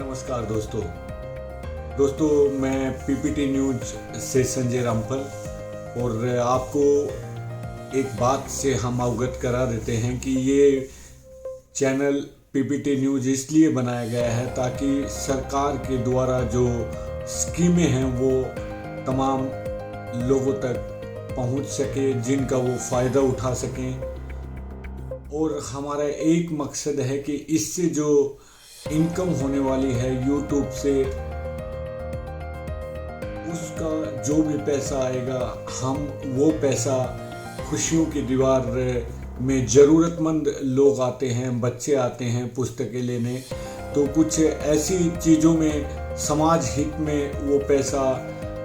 नमस्कार दोस्तों मैं पीपीटी न्यूज से संजय रामफल और आपको एक बात से हम अवगत करा देते हैं कि ये चैनल पीपीटी न्यूज इसलिए बनाया गया है ताकि सरकार के द्वारा जो स्कीमें हैं वो तमाम लोगों तक पहुंच सके, जिनका वो फ़ायदा उठा सकें। और हमारा एक मकसद है कि इससे जो इनकम होने वाली है यूट्यूब से, उसका जो भी पैसा आएगा हम वो पैसा खुशियों की दीवार में ज़रूरतमंद लोग आते हैं, बच्चे आते हैं पुस्तकें लेने, तो कुछ ऐसी चीज़ों में समाज हित में वो पैसा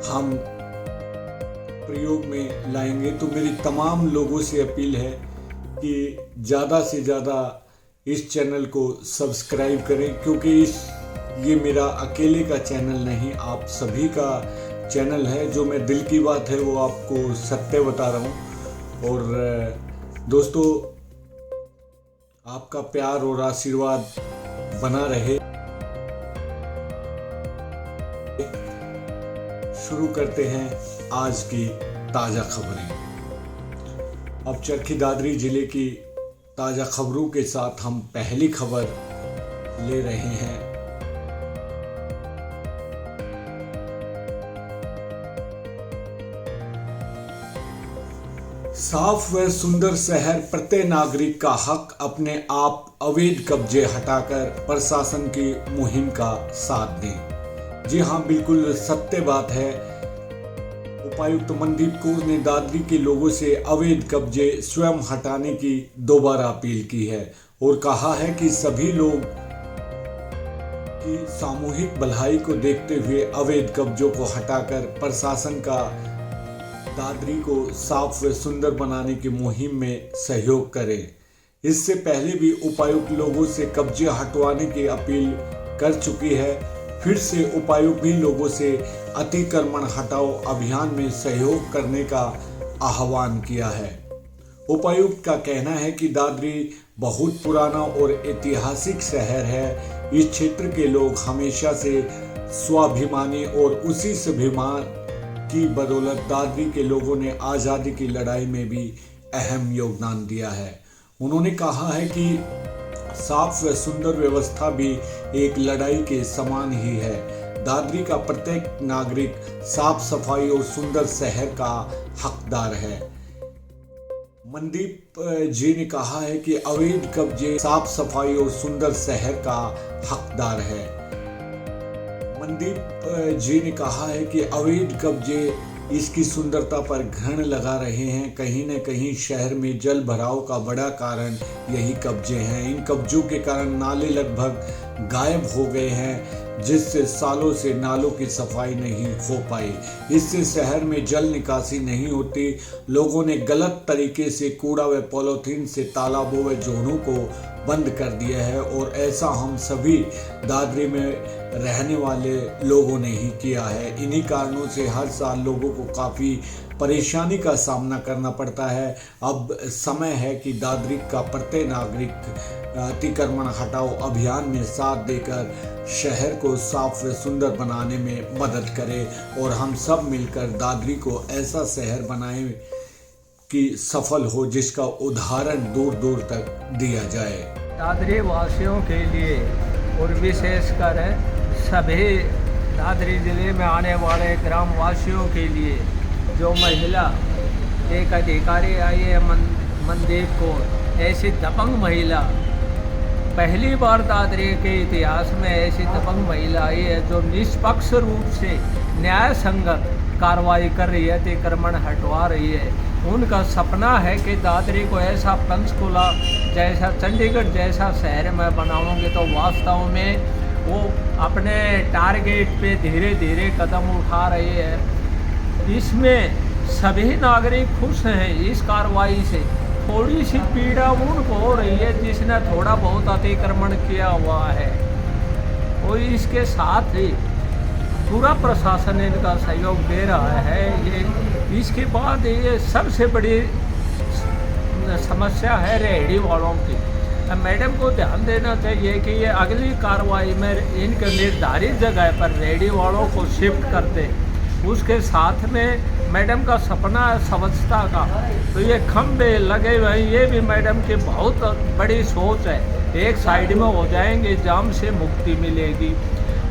हम प्रयोग में लाएंगे। तो मेरी तमाम लोगों से अपील है कि ज़्यादा से ज़्यादा इस चैनल को सब्सक्राइब करें, क्योंकि ये मेरा अकेले का चैनल नहीं, आप सभी का चैनल है। जो मैं दिल की बात है वो आपको सत्य बता रहा हूँ। और दोस्तों, आपका प्यार और आशीर्वाद बना रहे। शुरू करते हैं आज की ताज़ा खबरें। अब चरखी दादरी जिले की ताज़ा खबरों के साथ हम पहली खबर ले रहे हैं। साफ व सुंदर शहर प्रत्येक नागरिक का हक, अपने आप अवैध कब्जे हटाकर प्रशासन की मुहिम का साथ दें। जी हाँ, बिल्कुल सत्य बात है। उपायुक्त मनदीप कौर ने दादरी के लोगों से अवैध कब्जे स्वयं हटाने की दोबारा अपील की है और कहा है कि सभी लोग की सामूहिक भलाई को देखते हुए अवैध कब्जों को हटाकर प्रशासन का दादरी को साफ व सुंदर बनाने की मुहिम में सहयोग करें। इससे पहले भी उपायुक्त लोगों से कब्जे हटवाने की अपील कर चुकी है। फिर से उपायुक्त भी लोगों से अतिक्रमण हटाओ अभियान में सहयोग करने का आह्वान किया है। उपायुक्त का कहना है कि दादरी बहुत पुराना और ऐतिहासिक शहर है। इस क्षेत्र के लोग हमेशा से स्वाभिमानी और उसी स्वाभिमान की बदौलत दादरी के लोगों ने आज़ादी की लड़ाई में भी अहम योगदान दिया है। उन्होंने कहा है कि साफ व सुंदर व्यवस्था भी एक लड़ाई के समान ही है। दादरी का प्रत्येक नागरिक साफ सफाई और सुंदर शहर का हकदार है। मनदीप जी ने कहा है कि अवैध कब्जे साफ सफाई और सुंदर शहर का हकदार है। मनदीप जी ने कहा है कि अवैध कब्जे इसकी सुंदरता पर घृण लगा रहे हैं। कहीं न कहीं शहर में जल भराव का बड़ा कारण यही कब्जे हैं। इन कब्जों के कारण नाले लगभग गायब हो गए हैं, जिससे सालों से नालों की सफाई नहीं हो पाई। इससे शहर में जल निकासी नहीं होती। लोगों ने गलत तरीके से कूड़ा व पॉलीथीन से तालाबों व जोड़ों को बंद कर दिया है और ऐसा हम सभी दादरी में रहने वाले लोगों ने ही किया है। इन्हीं कारणों से हर साल लोगों को काफ़ी परेशानी का सामना करना पड़ता है। अब समय है कि दादरी का प्रत्येक नागरिक अतिक्रमण हटाओ अभियान में साथ देकर शहर को साफ व सुंदर बनाने में मदद करे और हम सब मिलकर दादरी को ऐसा शहर बनाएं कि सफल हो, जिसका उदाहरण दूर दूर तक दिया जाए। दादरी वासियों के लिए और विशेषकर सभी दादरी ज़िले में आने वाले ग्राम वासियों के लिए जो महिला एक अधिकारी आई है मनदीप कौर, ऐसी दबंग महिला पहली बार दादरी के इतिहास में ऐसी दबंग महिला आई है जो निष्पक्ष रूप से न्याय संगत कार्रवाई कर रही है, अतिक्रमण हटवा रही है। उनका सपना है कि दादरी को ऐसा पंचकुला जैसा, चंडीगढ़ जैसा शहर में बनाऊंगे, तो वास्तव में वो अपने टारगेट पे धीरे धीरे कदम उठा रही है। इसमें सभी नागरिक खुश हैं। इस कार्रवाई से थोड़ी सी पीड़ा उनको हो रही है जिसने थोड़ा बहुत अतिक्रमण किया हुआ है, और इसके साथ ही पूरा प्रशासन इनका सहयोग दे रहा है। ये इसके बाद ये सबसे बड़ी समस्या है रेहड़ी वालों की। मैडम को ध्यान देना चाहिए कि ये अगली कार्रवाई में इनके निर्धारित जगह पर रेडी वालों को शिफ्ट करते। उसके साथ में मैडम का सपना है स्वच्छता का, तो ये खंभे लगे हुए हैं, ये भी मैडम की बहुत बड़ी सोच है। एक साइड में हो जाएंगे, जाम से मुक्ति मिलेगी।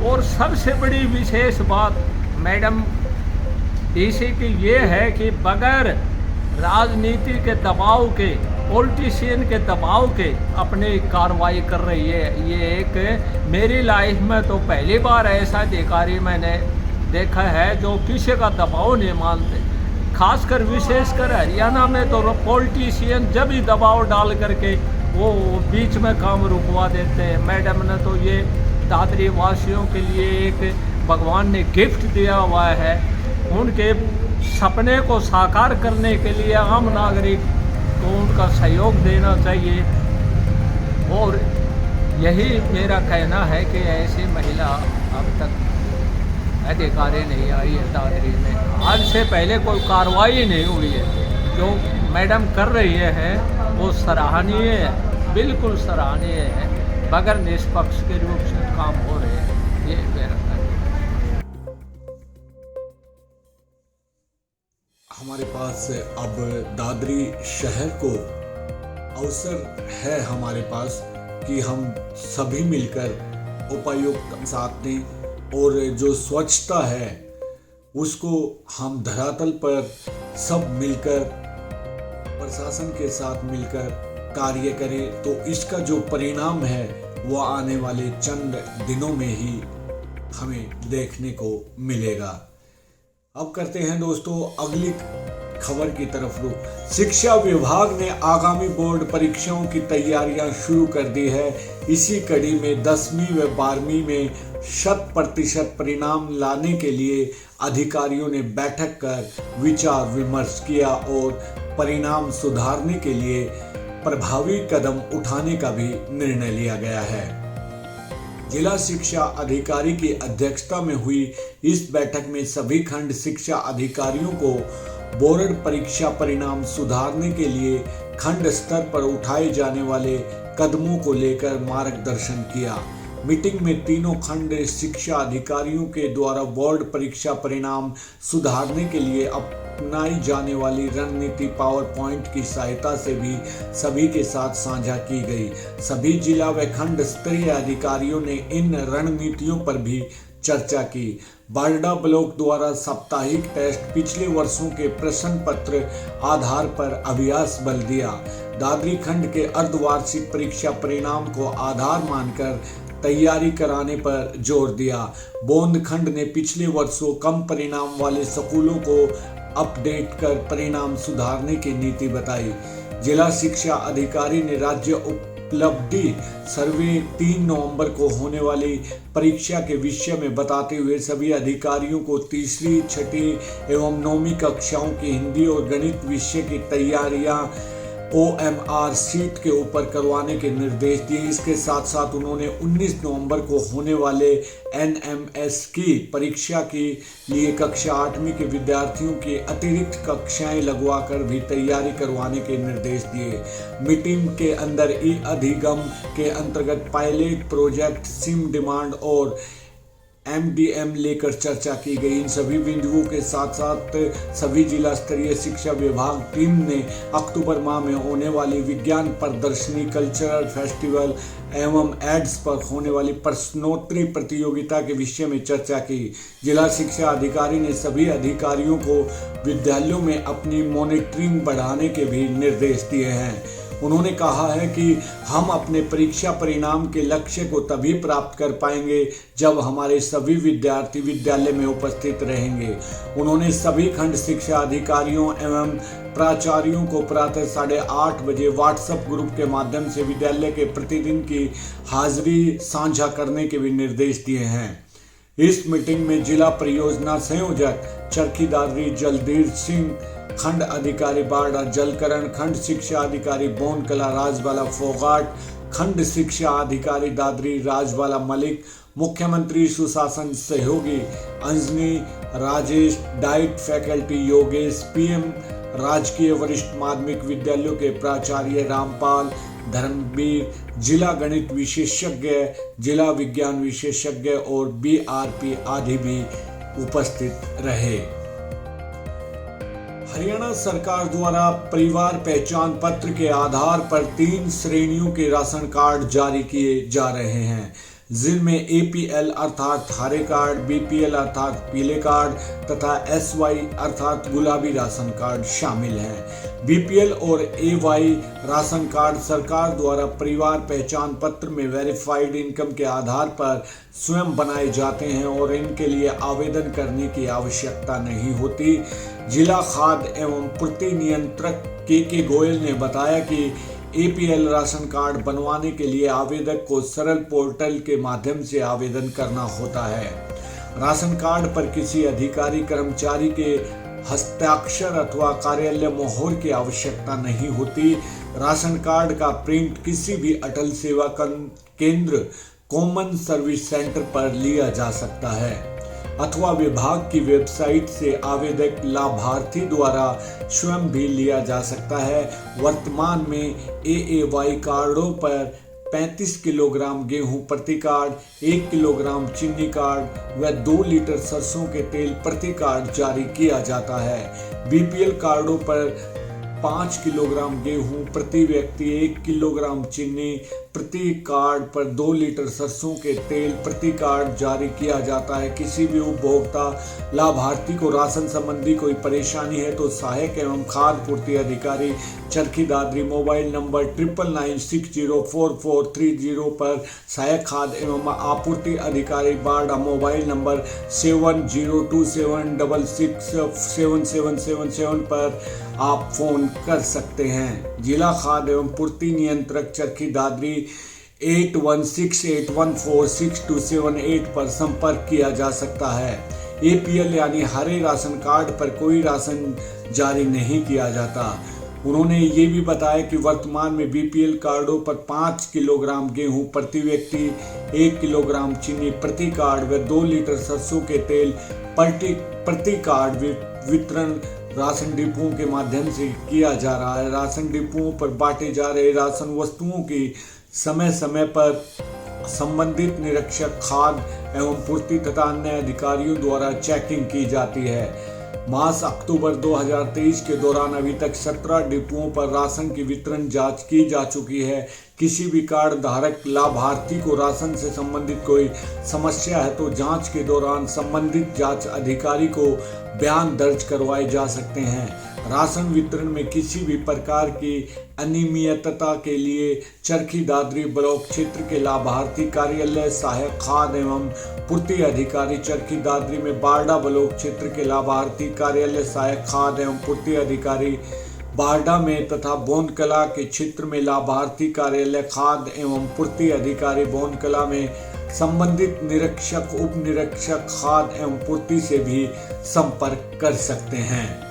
और सबसे बड़ी विशेष बात मैडम इसी की ये है कि बगैर राजनीति के दबाव के, पॉलिटिशियन के दबाव के अपनी कार्रवाई कर रही है। ये एक मेरी लाइफ में तो पहली बार ऐसा अधिकारी मैंने देखा है जो किसी का दबाव नहीं मानते। खासकर विशेषकर हरियाणा में तो पॉलिटिशियन जब ही दबाव डाल करके वो बीच में काम रुकवा देते हैं। मैडम ने तो ये दादरी वासियों के लिए एक भगवान ने गिफ्ट दिया हुआ है। उनके सपने को साकार करने के लिए आम नागरिक को उनका सहयोग देना चाहिए। और यही मेरा कहना है कि ऐसी महिला अब तक अधिकारी नहीं आई है दादरी में। आज से पहले कोई कार्रवाई नहीं हुई है। जो मैडम कर रही है वो सराहनीय है, बिल्कुल सराहनीय है। बगैर निष्पक्ष के रूप से काम हो रहे हैं, ये मेरा कहना है। हमारे पास अब दादरी शहर को अवसर है हमारे पास कि हम सभी मिलकर उपायुक्त साथ दें और जो स्वच्छता है उसको हम धरातल पर सब मिलकर प्रशासन के साथ मिलकर कार्य करें, तो इसका जो परिणाम है वो आने वाले चंद दिनों में ही हमें देखने को मिलेगा। अब करते हैं दोस्तों अगली खबर की तरफ रुख। शिक्षा विभाग ने आगामी बोर्ड परीक्षाओं की तैयारियां शुरू कर दी है। इसी कड़ी में 10वीं व 12वीं में 100% परिणाम लाने के लिए अधिकारियों ने बैठक कर विचार विमर्श किया और परिणाम सुधारने के लिए प्रभावी कदम उठाने का भी निर्णय लिया गया है। जिला शिक्षा अधिकारी की अध्यक्षता में हुई इस बैठक में सभी खंड शिक्षा अधिकारियों को बोर्ड परीक्षा परिणाम सुधारने के लिए खंड स्तर पर उठाए जाने वाले कदमों को लेकर मार्गदर्शन किया। मीटिंग में तीनों खंड शिक्षा अधिकारियों के द्वारा बोर्ड परीक्षा परिणाम सुधारने के लिए अपनाई जाने वाली रणनीति पावर पॉइंट की सहायता से भी सभी के साथ साझा की गई। सभी जिला व खंड स्तरीय अधिकारियों ने इन रणनीतियों पर भी चर्चा की। बारडा ब्लॉक द्वारा साप्ताहिक टेस्ट पिछले वर्षों के प्रश्न पत्र आधार पर अभ्यास बल दिया। दादरी खंड के अर्धवार्षिक परीक्षा परिणाम को आधार मानकर तैयारी कराने पर जोर दिया। बोंद खंड ने पिछले वर्षों कम परिणाम वाले स्कूलों को अपडेट कर परिणाम सुधारने की नीति बताई। जिला शिक्षा अधिकारी ने राज्य उपलब्धि सर्वे 3 नवंबर को होने वाली परीक्षा के विषय में बताते हुए सभी अधिकारियों को तीसरी, छठी एवं 9वीं कक्षाओं की हिंदी और गणित विषय की तैयारियां OMR सीट के ऊपर करवाने के निर्देश दिए। इसके साथ साथ उन्होंने 19 नवंबर को होने वाले NMS की परीक्षा के लिए कक्षा 8वीं के विद्यार्थियों की अतिरिक्त कक्षाएं लगवाकर भी तैयारी करवाने के निर्देश दिए। मीटिंग के अंदर अधिगम के अंतर्गत पायलट प्रोजेक्ट, सिम डिमांड और MDM लेकर चर्चा की गई। इन सभी बिंदुओं के साथ साथ सभी जिला स्तरीय शिक्षा विभाग टीम ने अक्टूबर माह में होने वाली विज्ञान प्रदर्शनी, कल्चरल फेस्टिवल एवं एड्स पर होने वाली प्रश्नोत्तरी प्रतियोगिता के विषय में चर्चा की। जिला शिक्षा अधिकारी ने सभी अधिकारियों को विद्यालयों में अपनी मॉनिटरिंग बढ़ाने के भी निर्देश दिए हैं। उन्होंने कहा है कि हम अपने परीक्षा परिणाम के लक्ष्य को तभी प्राप्त कर पाएंगे जब हमारे सभी विद्यार्थी विद्यालय में उपस्थित रहेंगे। उन्होंने सभी खंड शिक्षा अधिकारियों एवं प्राचार्यों को प्रातः 8:30 बजे व्हाट्सएप ग्रुप के माध्यम से विद्यालय के प्रतिदिन की हाजिरी साझा करने के भी निर्देश दिए हैं। इस मीटिंग में जिला परियोजना संयोजक चरखी दादरी जलधीर सिंह, खंड अधिकारी बारडा जलकरण, खंड शिक्षा अधिकारी बोन कला राजबाला फोगाट, खंड शिक्षा अधिकारी दादरी राजबाला मलिक, मुख्यमंत्री सुशासन सहयोगी Anjani Rajesh, diet faculty Yogesh, PM राजकीय वरिष्ठ माध्यमिक विद्यालयों के प्राचार्य रामपाल, धर्मवीर, जिला गणित विशेषज्ञ, जिला विज्ञान विशेषज्ञ और BRP आदि भी उपस्थित रहे। हरियाणा सरकार द्वारा परिवार पहचान पत्र के आधार पर 3 श्रेणियों के राशन कार्ड जारी किए जा रहे हैं, जिनमें APL अर्थात हरे कार्ड, BPL अर्थात पीले कार्ड तथा SY अर्थात गुलाबी राशन कार्ड शामिल हैं। BPL और AY राशन कार्ड सरकार द्वारा परिवार पहचान पत्र में वेरीफाइड इनकम के आधार पर स्वयं बनाए जाते हैं और इनके लिए आवेदन करने की आवश्यकता नहीं होती। जिला खाद्य एवं पूर्ति नियंत्रक KK गोयल ने बताया कि APL राशन कार्ड बनवाने के लिए आवेदक को सरल पोर्टल के माध्यम से आवेदन करना होता है। राशन कार्ड पर किसी अधिकारी कर्मचारी के हस्ताक्षर अथवा कार्यालय मोहर की आवश्यकता नहीं होती। राशन कार्ड का प्रिंट किसी भी अटल सेवा केंद्र कॉमन सर्विस सेंटर पर लिया जा सकता है अथवा विभाग की वेबसाइट से आवेदक लाभार्थी द्वारा स्वयं भी लिया जा सकता है। वर्तमान में AAY कार्डों पर 35 किलोग्राम गेहूं प्रति कार्ड, 1 किलोग्राम चीनी कार्ड व 2 लीटर सरसों के तेल प्रति कार्ड जारी किया जाता है। BPL कार्डों पर 5 किलोग्राम गेहूं प्रति व्यक्ति, 1 किलोग्राम चीनी प्रति कार्ड पर 2 लीटर सरसों के तेल प्रति कार्ड जारी किया जाता है। किसी भी उपभोक्ता लाभार्थी को राशन संबंधी कोई परेशानी है तो सहायक एवं खाद्य पूर्ति अधिकारी चरखी दादरी मोबाइल नंबर 9996044430 पर, सहायक खाद्य एवं आपूर्ति अधिकारी बारडा मोबाइल नंबर 7027667777 पर आप फोन कर सकते हैं। जिला खाद्य एवं पूर्ति नियंत्रक चरखी दादरी 8168146278 पर संपर्क किया जा सकता है। APL यानी हरे राशन कार्ड पर कोई राशन जारी नहीं किया जाता। उन्होंने ये भी बताया कि वर्तमान में BPL कार्डों पर 5 किलोग्राम गेहूं प्रति व्यक्ति, 1 किलोग्राम चीनी प्रति कार्ड व 2 लीटर सरसों के तेल प्रति कार्ड वितरण राशन डिपुओं के माध्यम से किया जा रहा है। राशन डिपुओं पर बांटे जा रहे राशन वस्तुओं की समय समय पर संबंधित निरीक्षक खाद्य एवं पूर्ति तथा अन्य अधिकारियों द्वारा चेकिंग की जाती है। मास अक्टूबर 2023 के दौरान अभी तक 17 डिपुओं पर राशन की वितरण जांच की जा चुकी है। किसी भी कार्ड धारक लाभार्थी को राशन से संबंधित कोई समस्या है तो जांच के दौरान संबंधित जांच अधिकारी को बयान दर्ज करवाए जा सकते हैं। राशन वितरण में किसी भी प्रकार की अनियमितता के लिए चरखी दादरी ब्लॉक क्षेत्र के लाभार्थी कार्यालय, सहायक खाद्य एवं पूर्ति अधिकारी चरखी दादरी में, बारडा ब्लॉक क्षेत्र के लाभार्थी कार्यालय, सहायक खाद्य एवं पूर्ति अधिकारी बारडा में तथा बोनकला के क्षेत्र में लाभार्थी कार्यालय खाद्य एवं पूर्ति अधिकारी बोनकला में संबंधित निरीक्षक, उप निरीक्षक खाद्य एवं पूर्ति से भी संपर्क कर सकते हैं।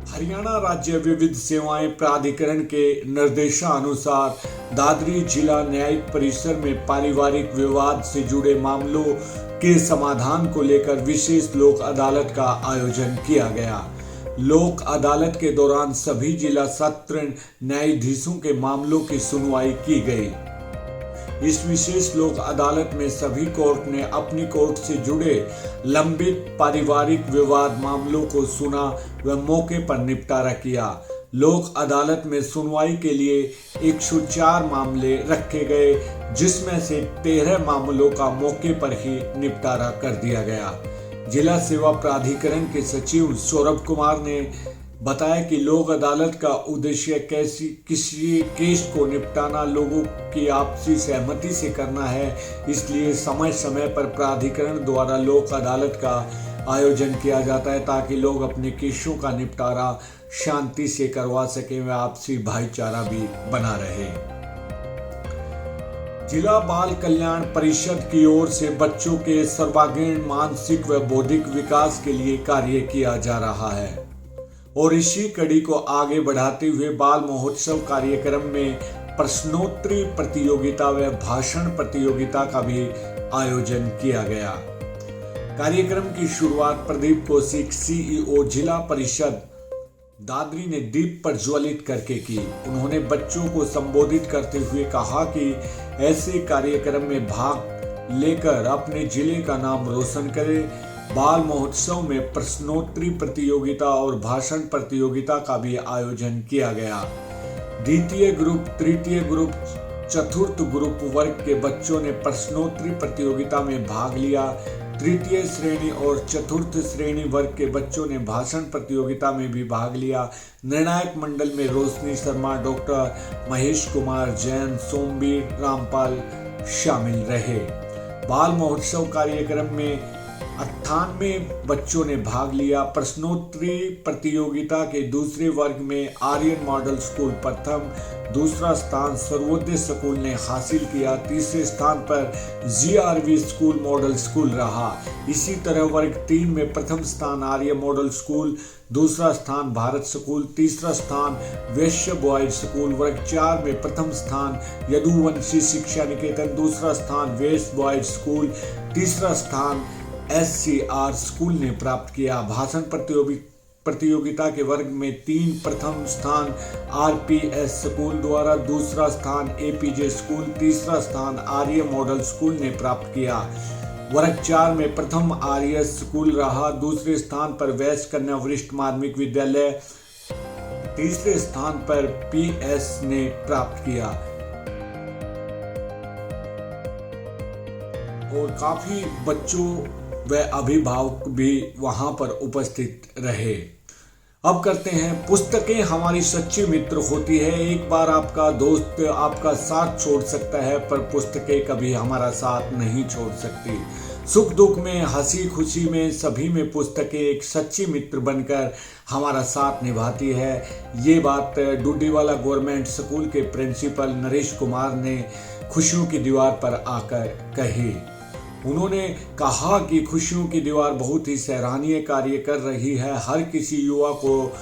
हरियाणा राज्य विविध सेवाएं प्राधिकरण के निर्देशानुसार दादरी जिला न्यायिक परिसर में पारिवारिक विवाद से जुड़े मामलों के समाधान को लेकर विशेष लोक अदालत का आयोजन किया गया। लोक अदालत के दौरान सभी जिला सत्र न्यायाधीशों के मामलों की सुनवाई की गई। इस विशेष लोक अदालत में सभी कोर्ट ने अपनी कोर्ट से जुड़े लंबित पारिवारिक विवाद मामलों को सुना व मौके पर निपटारा किया। लोक अदालत में सुनवाई के लिए 104 मामले रखे गए, जिसमें से 13 मामलों का मौके पर ही निपटारा कर दिया गया। जिला सेवा प्राधिकरण के सचिव सौरभ कुमार ने बताया कि लोक अदालत का उद्देश्य किसी केस को निपटाना लोगों की आपसी सहमति से करना है, इसलिए समय समय पर प्राधिकरण द्वारा लोक अदालत का आयोजन किया जाता है ताकि लोग अपने केसों का निपटारा शांति से करवा सकें व आपसी भाईचारा भी बना रहे। जिला बाल कल्याण परिषद की ओर से बच्चों के सर्वांगीण मानसिक व बौद्धिक विकास के लिए कार्य किया जा रहा है और इसी कड़ी को आगे बढ़ाते हुए बाल महोत्सव कार्यक्रम में प्रश्नोत्तरी प्रतियोगिता व भाषण प्रतियोगिता का भी आयोजन किया गया। कार्यक्रम की शुरुआत प्रदीप कौशिक CEO जिला परिषद दादरी ने दीप प्रज्वलित करके की। उन्होंने बच्चों को संबोधित करते हुए कहा कि ऐसे कार्यक्रम में भाग लेकर अपने जिले का नाम रोशन करें। बाल महोत्सव में प्रश्नोत्तरी प्रतियोगिता और भाषण प्रतियोगिता का भी आयोजन किया गया। द्वितीय ग्रुप, तृतीय ग्रुप, चतुर्थ ग्रुप वर्ग के बच्चों ने प्रश्नोत्तरी प्रतियोगिता में भाग लिया। तृतीय श्रेणी और चतुर्थ श्रेणी वर्ग के बच्चों ने भाषण प्रतियोगिता में भी भाग लिया। निर्णायक मंडल में रोशनी शर्मा, डॉक्टर महेश कुमार जैन, सोमवीर रामपाल शामिल रहे। बाल महोत्सव कार्यक्रम में 98 बच्चों ने भाग लिया। प्रश्नोत्तरी प्रतियोगिता के दूसरे वर्ग में आर्यन मॉडल स्कूल प्रथम, दूसरा स्थान सर्वोदय स्कूल ने हासिल किया। तीसरे स्थान पर GRV स्कूल मॉडल स्कूल रहा। इसी तरह वर्ग 3 में प्रथम स्थान आर्य मॉडल स्कूल, दूसरा स्थान भारत स्कूल, तीसरा स्थान वैश्य बॉयज स्कूल। वर्ग 4 में प्रथम स्थान यदुवंशी शिक्षा निकेतन, दूसरा स्थान वैश्य बॉयज स्कूल, तीसरा स्थान SCR स्कूल ने प्राप्त किया। भाषण प्रतियोगिता के वर्ग में 3 प्रथम स्थान RPS स्कूल द्वारा, दूसरा स्थान APJ स्कूल, तीसरा स्थान आर्य मॉडल स्कूल ने प्राप्त किया। वर्ग 4 में प्रथम RS स्कूल रहा, दूसरे स्थान पर वैश्य कन्या वरिष्ठ माध्यमिक विद्यालय, तीसरे स्थान पर PS ने प्राप्त किया। और काफी बच्चों व अभिभावक भी वहां पर उपस्थित रहे। अब करते हैं, पुस्तकें हमारी सच्ची मित्र होती है। एक बार आपका दोस्त आपका साथ छोड़ सकता है, पर पुस्तकें कभी हमारा साथ नहीं छोड़ सकती। सुख दुख में, हंसी खुशी में, सभी में पुस्तकें एक सच्ची मित्र बनकर हमारा साथ निभाती है। ये बात डूडीवाला गवर्नमेंट स्कूल के प्रिंसिपल नरेश कुमार ने खुशियों की दीवार पर आकर कही। उन्होंने कहा कि खुशियों की दीवार बहुत ही सराहनीय कार्य कर रही है। हर किसी युवा को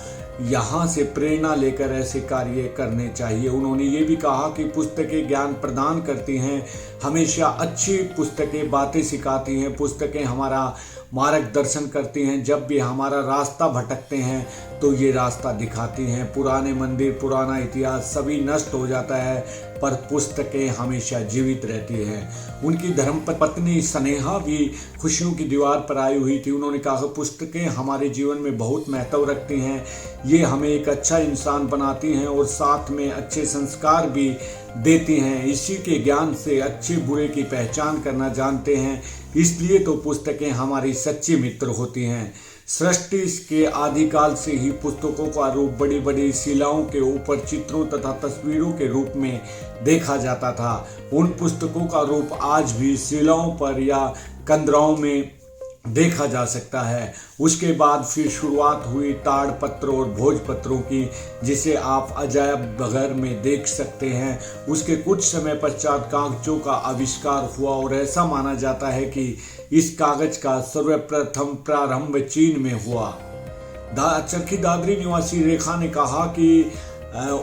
यहाँ से प्रेरणा लेकर ऐसे कार्य करने चाहिए। उन्होंने ये भी कहा कि पुस्तकें ज्ञान प्रदान करती हैं, हमेशा अच्छी पुस्तकें बातें सिखाती हैं, पुस्तकें हमारा मार्गदर्शन करती हैं। जब भी हमारा रास्ता भटकते हैं तो ये रास्ता दिखाती हैं। पुराने मंदिर, पुराना इतिहास सभी नष्ट हो जाता है, पर पुस्तकें हमेशा जीवित रहती हैं। उनकी धर्मपत्नी स्नेहा भी खुशियों की दीवार पर आई हुई थी। उन्होंने कहा कि पुस्तकें हमारे जीवन में बहुत महत्व रखती हैं। ये हमें एक अच्छा इंसान बनाती हैं और साथ में अच्छे संस्कार भी देती हैं। इसी के ज्ञान से अच्छे बुरे की पहचान करना जानते हैं। इसलिए तो पुस्तकें हमारी सच्ची मित्र होती हैं। सृष्टि के आदिकाल से ही पुस्तकों का रूप बड़ी बड़ी शिलाओं के ऊपर चित्रों तथा तस्वीरों के रूप में देखा जाता था। उन पुस्तकों का रूप आज भी शिलाओं पर या कंदराओं में देखा जा सकता है। उसके बाद फिर शुरुआत हुई ताड़पत्रों और भोजपत्रों की, जिसे आप अजायब घर में देख सकते हैं। उसके कुछ समय पश्चात कागजों का आविष्कार हुआ और ऐसा माना जाता है कि इस कागज का सर्वप्रथम प्रारंभ चीन में हुआ। चरखी दादरी निवासी रेखा ने कहा कि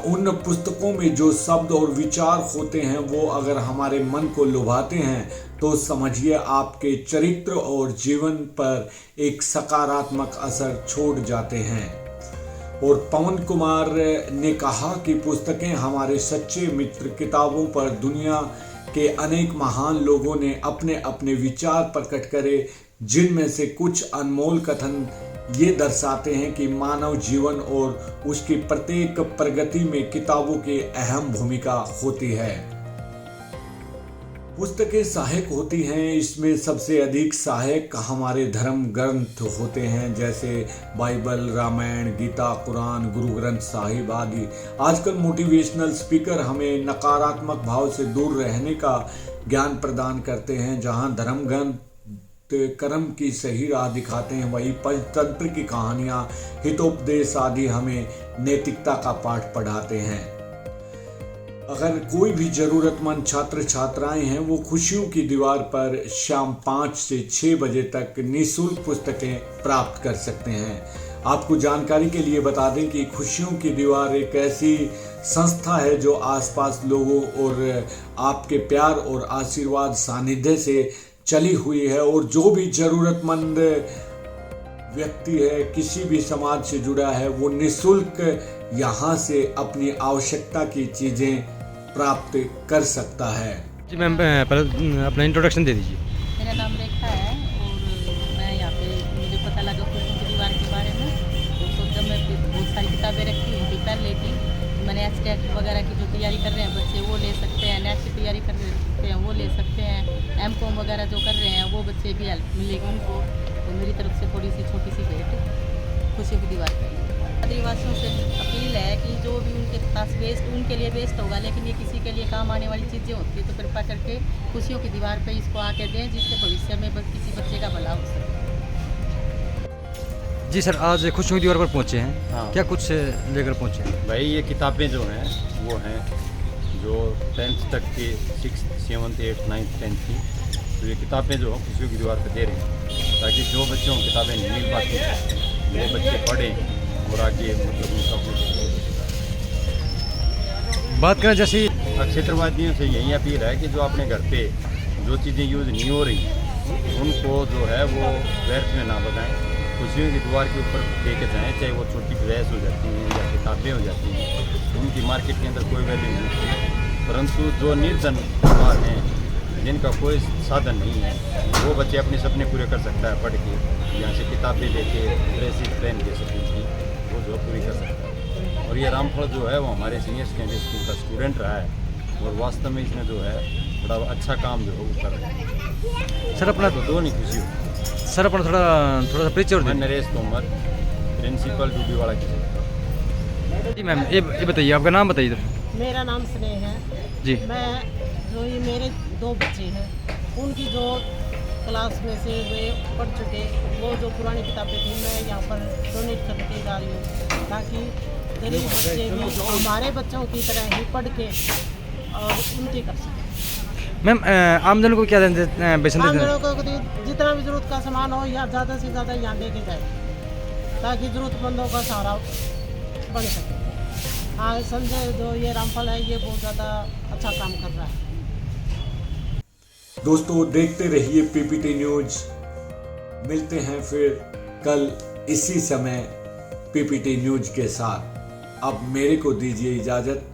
उन पुस्तकों में जो शब्द और विचार होते हैं वो अगर हमारे मन को लुभाते हैं तो समझिए आपके चरित्र और जीवन पर एक सकारात्मक असर छोड़ जाते हैं। और पवन कुमार ने कहा कि पुस्तकें हमारे सच्चे मित्र। किताबों पर दुनिया के अनेक महान लोगों ने अपने अपने विचार प्रकट करे, जिनमें से कुछ अनमोल कथन ये दर्शाते हैं कि मानव जीवन और उसकी प्रत्येक प्रगति में किताबों की अहम भूमिका होती है। पुस्तकें सहायक होती हैं। इसमें सबसे अधिक सहायक हमारे धर्म ग्रंथ होते हैं, जैसे बाइबल, रामायण, गीता, कुरान, गुरु ग्रंथ साहिब आदि। आजकल मोटिवेशनल स्पीकर हमें नकारात्मक भाव से दूर रहने का ज्ञान प्रदान करते हैं। जहां धर्म ग्रंथ कर्म की सही राह दिखाते हैं, वही पंचतंत्र की कहानियां, हितोपदेश आदि हमें नैतिकता का पाठ पढ़ाते हैं। अगर कोई भी जरूरतमंद छात्र छात्राएं हैं, वो खुशियों की दीवार पर शाम 5 से 6 बजे तक निःशुल्क पुस्तकें प्राप्त कर सकते हैं। आपको जानकारी के लिए बता दें कि खुशियों की दीवार एक ऐसी संस्था है जो आसपास लोगों और आपके प्यार और आशीर्वाद सानिध्य से चली हुई है, और जो भी जरूरतमंद व्यक्ति है, किसी भी समाज से जुड़ा है, वो निःशुल्क यहाँ से अपनी आवश्यकता की चीज़ें प्राप्त कर सकता है। जी मैम, पहले अपना इंट्रोडक्शन दे दीजिए। मेरा नाम रेखा है और मैं यहाँ पे मुझे पता लगा खुशियों के दीवार के बारे में, तो सोचा मैं बहुत सारी किताबें रखी हुई थी पहले की। मैंने एचटेट वगैरह की जो तैयारी कर रहे हैं बच्चे वो ले सकते हैं, नेट की तैयारी कर सकते हैं वो ले सकते हैं, एमकॉम वगैरह जो कर रहे हैं वो बच्चे भी हेल्प मिलेगी उनको। तो मेरी तरफ से थोड़ी सी छोटी सी भेंट खुशियों की दीवार के लिए। आदिवासियों से अपील है कि जो भी उनके पास वेस्ट उनके लिए वेस्ट होगा, लेकिन ये किसी के लिए काम आने वाली चीज़ें होती है, तो कृपा करके खुशियों की दीवार पे इसको आके दें, जिससे भविष्य में किसी बच्चे का भला हो सके। जी सर, आज खुशियों की दीवार पर पहुँचे हैं। हाँ। क्या कुछ लेकर पहुँचे हैं? भाई ये किताबें जो हैं वो हैं जो 10th तक की 6th 7th 8th 9th 10th की, तो ये किताबें जो खुशियों की दीवार पर दे रहे हैं ताकि जो बच्चों को किताबें नहीं मिल पाती वो बच्चे पढ़ें और आगे मतलब उनका कुछ। बात करें जैसे क्षेत्रवादियों से यही अपील है कि जो अपने घर पे जो चीज़ें यूज़ नहीं हो रही उनको जो है वो व्यर्थ में ना लगाएं, खुशियों की दीवार के ऊपर लेके जाएँ, चाहे वो छोटी ड्रेस हो जाती हैं या किताबें हो जाती हैं, उनकी मार्केट के अंदर कोई वैल्यू नहीं होती। परंतु जो निर्धन परिवार हैं जिनका कोई साधन नहीं है वो बच्चे अपने सपने पूरे कर सकता है पढ़ के, यहाँ से किताबें लेके ड्रेसेस पहन के सपने की वो जो पूरी कर सकता है। और ये रामफल जो है वो हमारे सीनियर सेकेंडरी स्कूल का स्टूडेंट रहा है और वास्तव में इसमें जो है बड़ा अच्छा काम जो है वो कर रहे हैं। सर अपना तो दो नहीं खुशी हो। सर अपना थोड़ा सा परिचय और मैं दीजिए। नरेश तोमर, प्रिंसिपल डूबीवाड़ा की। जी मैम, ये बताइए, आपका नाम बताइए इधर। मेरा नाम स्नेह है जी। मैं जो ये मेरे 2 बच्चे हैं उनकी जो क्लास में से वे पढ़ चुके वो जो पुरानी किताबें थी मैं यहाँ पर डोनेट करके जा रही हूँ ताकि गरीब बच्चे भी हमारे बच्चों की तरह ही पढ़ के और उन्नति कर सकें। मैम, आमजन को क्या बेचन देते हैं? आम लोगों को जितना भी ज़रूरत का सामान हो या ज़्यादा से ज़्यादा यहाँ लेके जाए ताकि ज़रूरतमंदों का सहारा बन सके। हाँ, संजय जो ये रामफल है ये बहुत ज़्यादा अच्छा काम कर रहा है। दोस्तों देखते रहिए पीपीटी न्यूज। मिलते हैं फिर कल इसी समय पीपीटी न्यूज के साथ। अब मेरे को दीजिए इजाज़त।